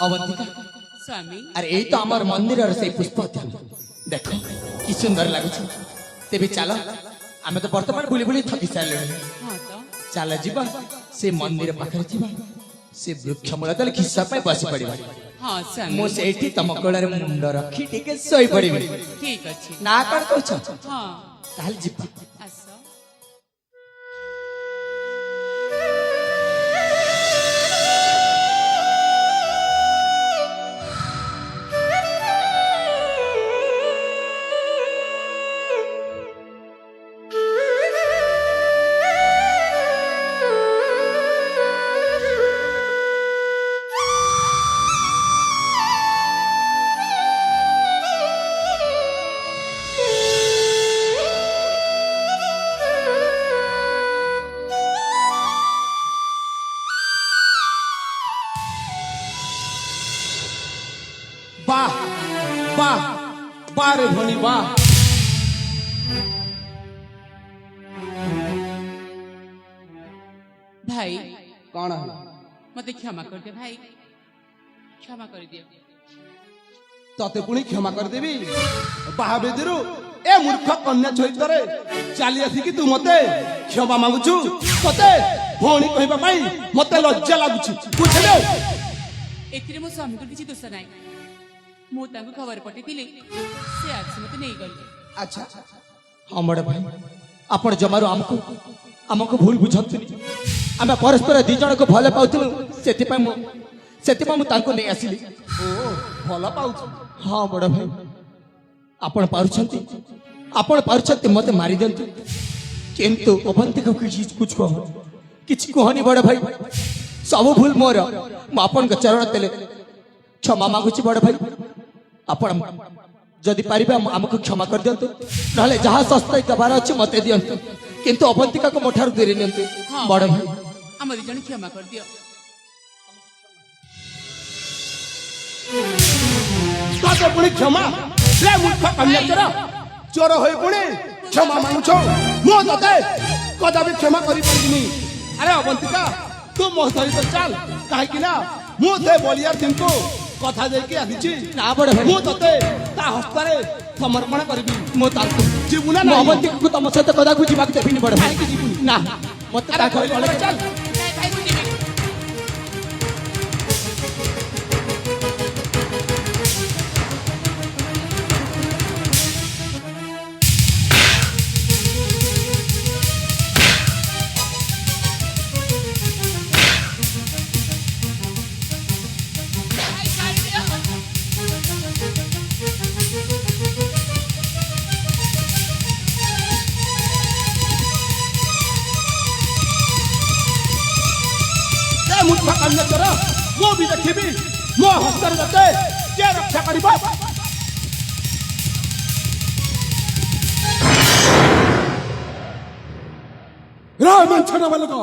अवंतिका स्वामी अरे यही तो आमर मंदिर और से पुष्प देखो कि सुंदर लगुच तेबे चलो आमे तो वर्तमान बुली बुली थकी सारे हाँ तो चल जीवा से मंदिर पाखरे जीवा से वृक्ष मूल तले खिस्सा पे बस पड़िबा हाँ स्वामी मो सेठी तम कोड़ारे मुंड रखी टिके सोई पड़िबी ठीक अच्छे ना कर कहछ हाँ ताल जीवा आस वाह वाह वाह रे भणी वाह भाई कौन है मते क्षमा कर दे भाई क्षमा कर दियो तते पुणी क्षमा कर देबी बाहाबेदिरु ए मूर्ख कन्या चरित्रे चाली आसी कि तू मते क्षमा मांगुछु तते भणी कहबा पई मते लज्जा लागुछि बुझले एथिरे मो स्वामी को किछि दोष नाही मु तांको खबर पठेतिली से आज मते नहीं गले अच्छा हाँ बड़े भाई आपण जमारू हमको भूल बुझंतुनी आमे परस्पर दी जन को भले पाउथु सेति मु तांको नै आसिली ओ भला पाउछु हाँ बड़ भाई आपण पारुछंती मते मारी देंतु किंतु अवंतिका कुछ कहनी बड़ भाई सब भूल मोर मु आपण के चरण तले क्षमा मागुची बड़ भाई आपण जदि पारिबे हमको क्षमा कर दियंतु नहले जहाँ सस्ता दबार अछि मते दियंतु किंतु अवंतिका को मोठार देरी नियंतु बड़ भाई हम दी जन क्षमा कर दियो तते पुणी क्षमा रे मूर्ख कन्या चोर होई पुणी क्षमा मांगुछो मो तते कदापि क्षमा करि परिबिनी अरे अवंतिका तू मो सहित चल काहे कि ना मो ते बलिया तिनको कथा देके आदिछि ना बड़ भाई मो तते ता हस्तारे समर्पण करबी मो तांको जीवना मो नाही अवंतिका को तम सहित कदा को जीवा के देबिनी बड़ भाई काहे कि जीवनी ना मते ता अरे घर चल नहीं भाई को देबे मूर्ख कन्या चोर मो भी देखिबी मो हस्तारे तते के रक्षा करिबा रामन छड़ा वाला को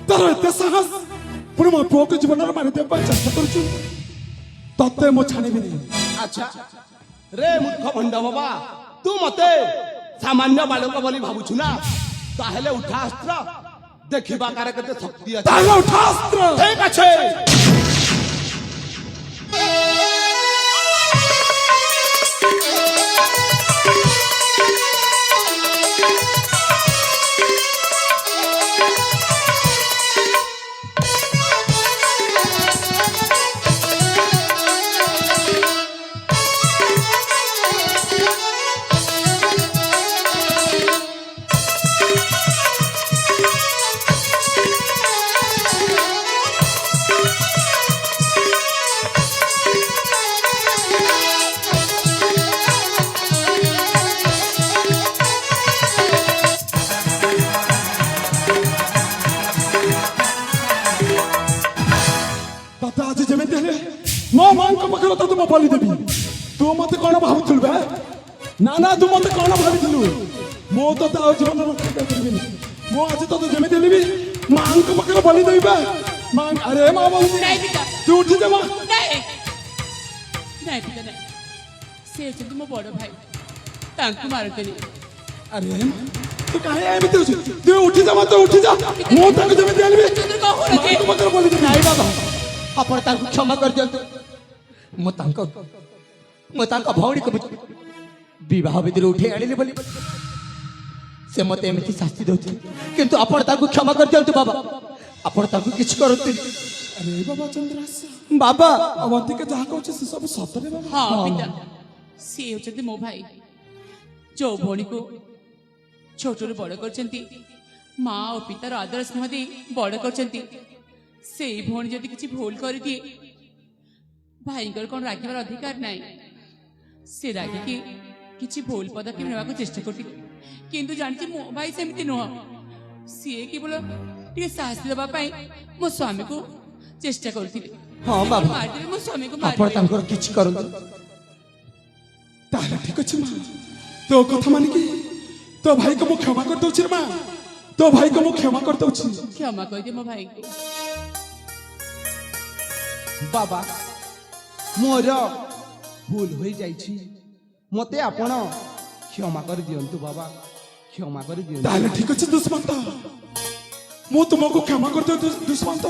तर एते साहस पुणी मो पुओ के जीवन मारि दे चेष्टा करछु तते मो छानिबि नहीं अच्छा रे मूर्ख भंड बाबा तू मते सामान्य बालक बोली भाबुछु ना ताहेले उठा अस्त्र देखिबा कार केते शक्ति अछि ताला उठा अस्त्र ठीक আছে मो मां को पकड़ तो तुम बोली देबी तू मते कोन भाबुथुल बे ना ना तू मते कोन भाबिथुलु मो तो ता जीवन रक्षा करबिनी मो आज तो जेमे देलिबी मां को पकड़ बोली देबी बे मां अरे मां बोली नहीं पिता तू उठी दे मां नहीं नहीं पिता नहीं से जे तुम बड़ भाई तांको मारतनी अरे तू काहे एमिति होछ तू उठी जा मत उठी जा मो तक जेमे देलिबी तुम कहो मां को पकड़ बोली देबी नहीं बाबा ଆପଣ ତାଙ୍କୁ କ୍ଷମା କରିଦିଅନ୍ତୁ। ମୁଁ ତାଙ୍କ ଭଉଣୀକୁ ବିବାହ ବିଧିରୁ ଉଠେଇ ଆଣିଲି ବୋଲି ସେ ମତେ ଏମିତି ଶାସ୍ତି ଦେଉଥିଲେ, କିନ୍ତୁ ଆପଣ ତାଙ୍କୁ କ୍ଷମା କରିଦିଅନ୍ତୁ ବାବା। ଆପଣ ତାଙ୍କୁ କିଛି କରନ୍ତୁନି ଆରେ ବାବା ଚନ୍ଦ୍ରାସ, ବାବା। ଅବନ୍ତିକା ଯାହା କହୁଛି ସେ ସବୁ ସତରେ ବାବା। ହଁ ପିତା, ସିଏ ହେଉଛନ୍ତି ମୋ ଭାଇ, ଯୋଉ ଭଉଣୀକୁ ଛୋଟରୁ ବଡ଼ କରିଛନ୍ତି, ମା ଓ ପିତାର ଆଦର ସ୍ନେହ ଦେଇ ବଡ଼ କରିଛନ୍ତି। ସେଇ ଭଉଣୀ ଯଦି କିଛି ଭୁଲ କରିଦିଏ, ଭାଇଙ୍କର କ'ଣ ରାଗିବାର ଅଧିକାର ନାହିଁ? ସେ ରାଗିକି କିଛି ଭୁଲ ପଦକ୍ଷେପ ନେବାକୁ ଚେଷ୍ଟା କରୁଥିଲେ, କିନ୍ତୁ ଜାଣିଛି ମୋ ଭାଇ ସେମିତି ନୁହଁ। ସିଏ କେବଳ ଟିକେ ସାହସ ଦେବା ପାଇଁ ମୋ ସ୍ୱାମୀକୁ ଚେଷ୍ଟା କରୁଥିଲେ। ହଁ ବାବା, ମାରିଦେବେ ମୋ ସ୍ୱାମୀକୁ, ଆପଣ ମାରିଦେବେ। ତାଙ୍କର କିଛି କରନ୍ତୁ। ତାହେଲେ ଠିକ ଅଛି ମା, ତୋ କଥା ମାନିକି ତୋ ଭାଇକୁ ମୁଁ କ୍ଷମା କରିଦଉଛି ରେ ମା, ତୋ ଭାଇକୁ ମୁଁ କ୍ଷମା କରିଦଉଛି। କ୍ଷମା କରିଦିଏ ମୋ ଭାଇଙ୍କୁ। ବାବା ମୋର ଭୁଲ ହୋଇଯାଇଛି, ମତେ ଆପଣ କ୍ଷମା କରିଦିଅନ୍ତୁ ବାବା, କ୍ଷମା କରିଦିଅନ୍ତୁ। ତାହେଲେ ଠିକ ଅଛି ଦୁଷ୍ମନ୍ତ, ମୁଁ ତୁମକୁ କ୍ଷମା କରିଦଉଛି। ଦୁଷ୍ମନ୍ତ,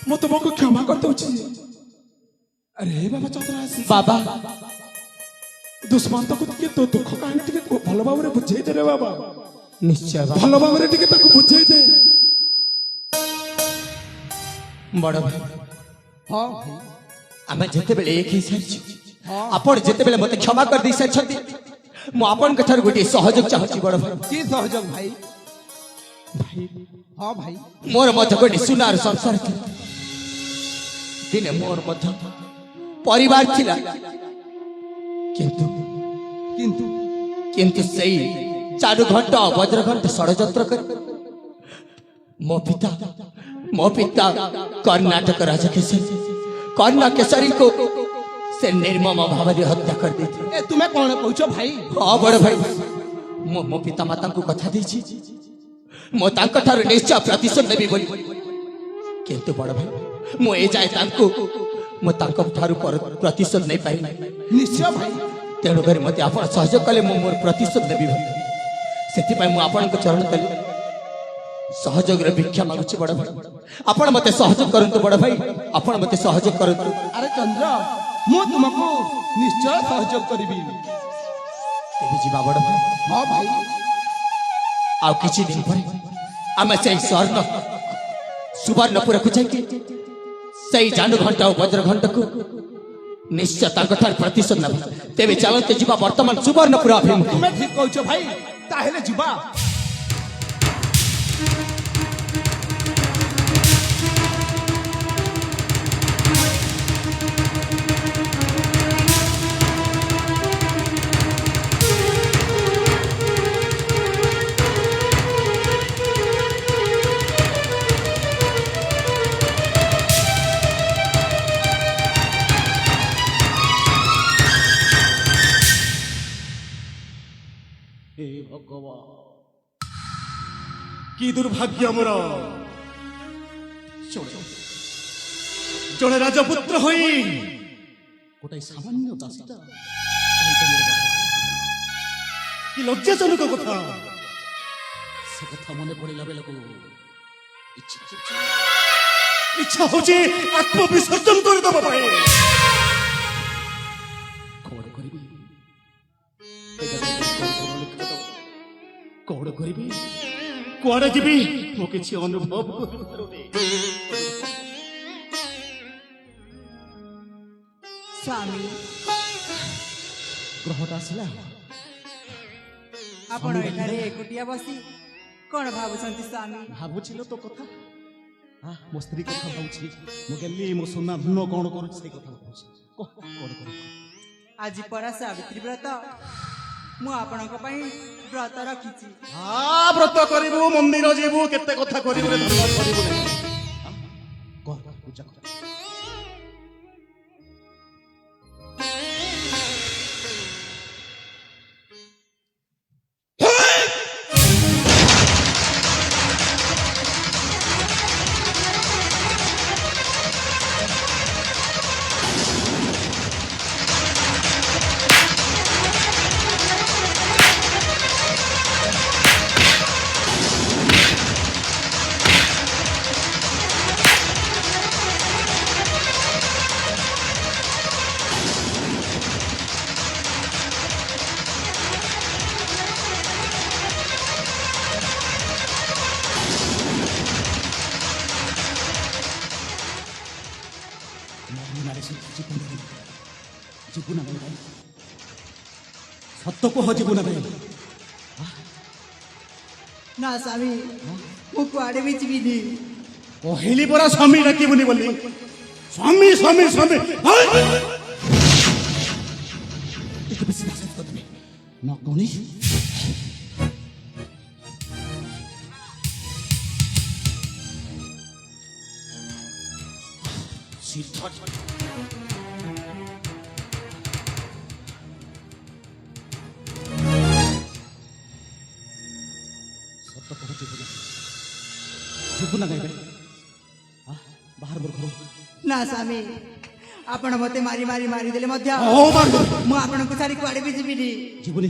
ମୁଁ ତୁମକୁ କ୍ଷମା କରିଦଉଛି। ଆରେ ବାବା ଚନ୍ଦ୍ରାସ, ବାବା ଦୁଷ୍ମନ୍ତକୁ ଟିକେ ତୋ ଦୁଃଖ କାହାଣୀ ଟିକେ ଭଲ ଭାବରେ ବୁଝେଇ ଦେ ରେ ବାବା, ନିଶ୍ଚୟ ବାବା। ଭଲ ଭାବରେ ଟିକେ ତାକୁ ବୁଝେଇ ଦେ। ବଡ଼ ଭାଇ, ହଁ ଭାଇ, ଆମେ ଯେତେବେଳେ ଏକ ହେଇସାରିଛୁ, ଆପଣ ଯେତେବେଳେ ମତେ କ୍ଷମା କରିଦେଇ ସାରିଛନ୍ତି, ମୁଁ ଆପଣଙ୍କ ଠାରୁ ଗୋଟିଏ ସହଯୋଗ ଚାହୁଁଛି ବଡ଼ ଭାଇ। କି ସହଯୋଗ ଭାଇ? ହଁ ଭାଇ, ମୋର ମଧ୍ୟ ଗୋଟିଏ ସୁନାର ସଂସାର ଥିଲା, ଦିନେ ମୋର ମଧ୍ୟ ପରିବାର ଥିଲା, କିନ୍ତୁ କିନ୍ତୁ କିନ୍ତୁ ସେଇ ଚାରୁ ଘଣ୍ଟ ବଜ୍ର ଘଣ୍ଟ ଷড়যন্ত্র କରି ମୋ ପିତା କର୍ଣ୍ଣାଟକ କର୍ଣ୍ଣା କେଶରୀଙ୍କୁ ସେ ନିର୍ମମ ଭାବରେ ହତ୍ୟା କରିଦେଇଥିଲେ। ଏ ତୁମେ କଣ କହୁଛ ଭାଇ? ହଁ ବଡ଼ ଭାଇ, ମୁଁ ମୋ ପିତା ମାତାଙ୍କୁ କଥା ଦେଇଛି, ମୁଁ ତାଙ୍କ ଠାରୁ ନିଶ୍ଚୟ ପ୍ରତିଶୋଧ ନେବି ବୋଲି, କିନ୍ତୁ ବଡ଼ ଭାଇ ମୁଁ ଏ ଯାଏ ମୁଁ ତାଙ୍କ ଠାରୁ ପ୍ରତିଶୋଧ ନେଇପାରିନି। ନିଶ୍ଚୟ ଭାଇ, ତେଣୁକରି ମୋତେ ଆପଣ ସହଯୋଗ କଲେ ମୁଁ ମୋର ପ୍ରତିଶୋଧ ନେବି ଭାଇ। ସେଥିପାଇଁ ମୁଁ ଆପଣଙ୍କ ଚରଣ ତଳେ ସହଯୋଗର ଭିକ୍ଷା ମାଗୁଛି ବଡ଼ ଭାଇ। ଆପଣ ମୋତେ ସହଯୋଗ କରନ୍ତୁ ବଡ଼ ଭାଇ, ଆପଣ ମୋତେ ସହଯୋଗ କରନ୍ତୁ। ଆରେ ଚନ୍ଦ୍ର, ମୁଁ ତୁମକୁ ନିଶ୍ଚୟ ସହଯୋଗ କରିବି। ଏବେ ଯିବା ବଡ଼ ଭାଇ। ହଁ ଭାଇ, ଆଉ କିଛି ଦିନ ପରେ ଆମେ ସେଇ ସୁବର୍ଣ୍ଣପୁରକୁ ଯାଇକି ସେଇ ଜାଣ୍ଡୁ ଘଣ୍ଟା ଓ ବଜ୍ର ଘଣ୍ଟକୁ ନିଶ୍ଚୟ ତାଙ୍କ ଠାରୁ ପ୍ରତିଶୋଧ ନେବା। ତେବେ ଚାଲନ୍ତୁ ଯିବା ବର୍ତ୍ତମାନ ସୁବର୍ଣ୍ଣପୁର ଅଭିମୁଖେ। ତୁମେ ଠିକ କହୁଛ ଭାଇ, ତାହେଲେ ଯିବା। हे भगवान, कि दुर्भाग्य मोर। जड़े राजपुत्र हई गोटे सामान्य दासीटा कि लज्जाजनक कथा। से कथा मन पड़ा बेल को इच्छा होची आत्मविसर्जन कर दबा पाए। कौन करिबी कौन करिबी कुआड़े जीवी मो किछि अनुभव स्वामी ग्रहटा आसला आपण एठारे एकुटिया बसी कोन भाबुछंती स्वामी? भाबुछिलो तो कथा मो स्त्री कथा भाबुछि मो गेली मो सोना धन कोन करू से कथा भाबुछि कोन करू आज परा सावित्री व्रत मु आपणक पई व्रत रखिछि। व्रत करिबु मंदिर जीवु केते कथा करिबु रे धन करिबु रे कर पूजा कर मोर नारे से जीवु ना भाई सत्य को जीवु ना भाई ना स्वामी मु कुआडे भी जीविनी कहली परा स्वामी डाकिबुनी बोली स्वामी स्वामी स्वामी न कौनी सीधा सत्य कहू जीवु ना गाइबे बाहर मोर घर ना स्वामी आपण मते मारी मारी मारी देले मध्य ओ मार मु आपण को सारी कुआडे भी जीविनी जीवनी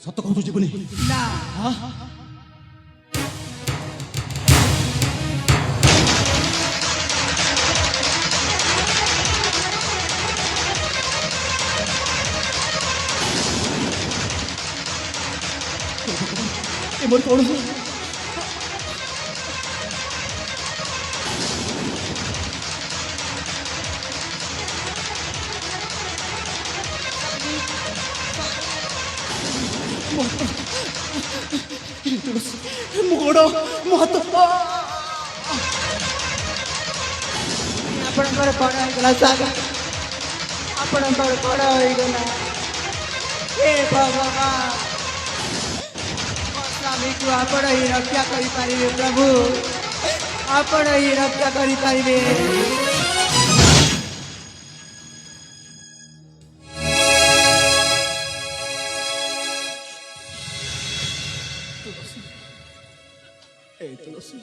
सत्य कहू जीवनी ना ए मोर कौन मोड़ महत ଆପଣଙ୍କର କଣ ହେଇଗଲା ସ୍ୱାମୀ ଆପଣଙ୍କର କଣ ହେଇଗଲା हे भगवान ମୋ ସ୍ୱାମୀକୁ ଆପଣ ହିଁ ରକ୍ଷା କରିପାରିବେ ପ୍ରଭୁ ଆପଣ ହିଁ ରକ୍ଷା କରିପାରିବେ ए तुलसी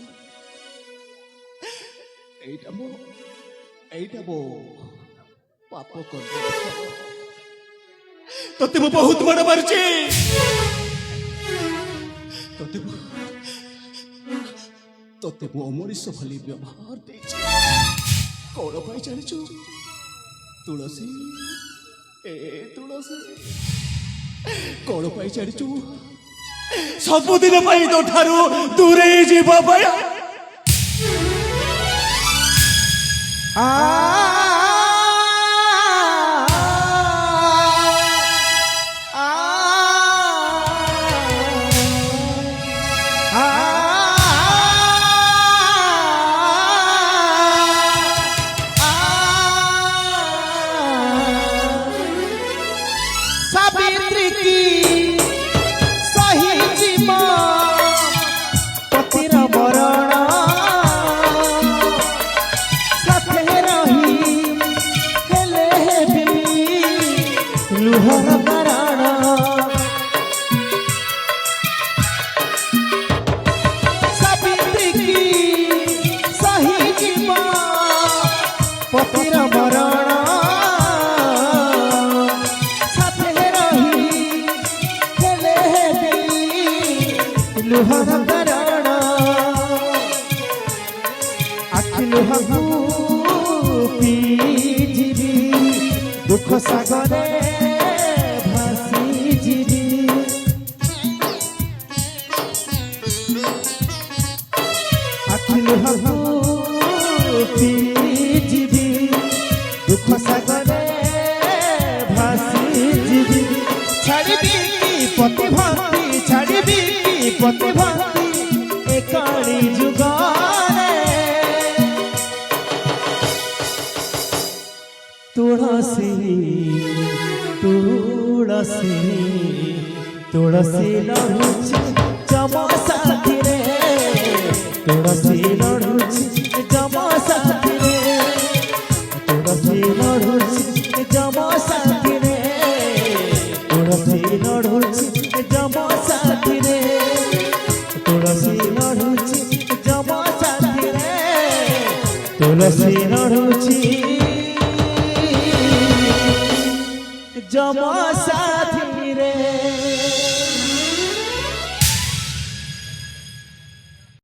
এইটা মো পাপ কর্ম তোতে মো বহুত বড় মারছি তোতে মো অমরিষ ভলি ব্যবহার দেইছি কোন পাই জানিছু তুলসী এ তুলসী কোন পাই জানিছু ସବୁଦିନ ପାଇଁ ତୋ ଠାରୁ ଦୂରେଇ ଯିବା ପାଇଁ सावित्री की सही जीवा पतिर बरण साथे रही हेले भी लुहर कारण सावित्री की सही जीवा पतिर बरण लुहर करण आखिलुहू पीजिबी दुख सागरे भासी जीवी आखिलुहू पीजिबी दुख सागरे भासी जीवी छाड़बी प्रतिभाती छाड़बी प्रतिभाती एकाणी जुगारे तुलसी तुलसी तुलसी लड़ुची जमा साथी रे तुलसी लड़ुची जमा साथी रे तुलसी लड़ुची जमा साथी रे तुलसी लड़ुची जमा साथी रे तुलसी लड़ुची जमा साथी रे तुलसी लड़ुची जमा साथी रे।